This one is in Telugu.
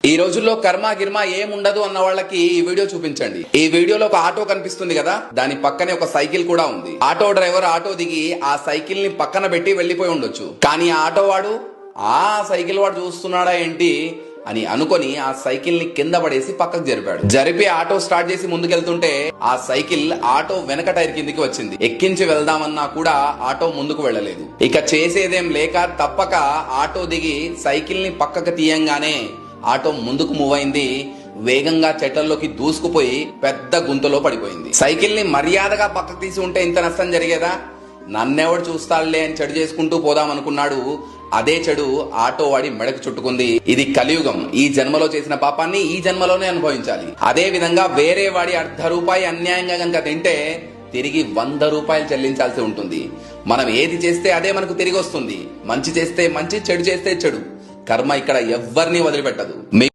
ఈ రోజుల్లో కర్మ గిర్మ ఏముండదు అన్న వాళ్ళకి ఈ వీడియో చూపించండి. ఈ వీడియోలో ఒక ఆటో కనిపిస్తుంది కదా, దాని పక్కనే ఒక సైకిల్ కూడా ఉంది. ఆటో డ్రైవర్ ఆటో దిగి ఆ సైకిల్ ని పక్కన పెట్టి వెళ్లిపోయి ఉండొచ్చు. కానీ ఆ ఆటో వాడు ఆ సైకిల్ వాడు చూస్తున్నాడా ఏంటి అని అనుకొని ఆ సైకిల్ ని కింద పడేసి పక్కకు జరిపి ఆటో స్టార్ట్ చేసి ముందుకెళ్తుంటే ఆ సైకిల్ ఆటో వెనక టైర్ కిందికి వచ్చింది. ఎక్కించి వెళ్దామన్నా కూడా ఆటో ముందుకు వెళ్ళలేదు. ఇక చేసేదేం లేక తప్పక ఆటో దిగి సైకిల్ ని పక్కకు తీయంగానే ఆటో ముందుకు మూవ్ అయింది. వేగంగా చెట్లలోకి దూసుకుపోయి పెద్ద గుంతలో పడిపోయింది. సైకిల్ ని మర్యాదగా పక్కకు తీసి ఉంటే ఇంత నష్టం జరిగేదా? నన్నెవడు చూస్తాడులే అని చెడు చేసుకుంటూ పోదాం అనుకున్నాడు. అదే చెడు ఆటో వాడి మెడకు చుట్టుకుంది. ఇది కలియుగం. ఈ జన్మలో చేసిన పాపాన్ని ఈ జన్మలోనే అనుభవించాలి. అదే విధంగా వేరే వాడి ₹1 అన్యాయంగా గనక తింటే తిరిగి ₹100 చెల్లించాల్సి ఉంటుంది. మనం ఏది చేస్తే అదే మనకు తిరిగి వస్తుంది. మంచి చేస్తే మంచి, చెడు చేస్తే చెడు. కర్మ ఇక్కడ ఎవ్వరిని వదిలిపెట్టదు.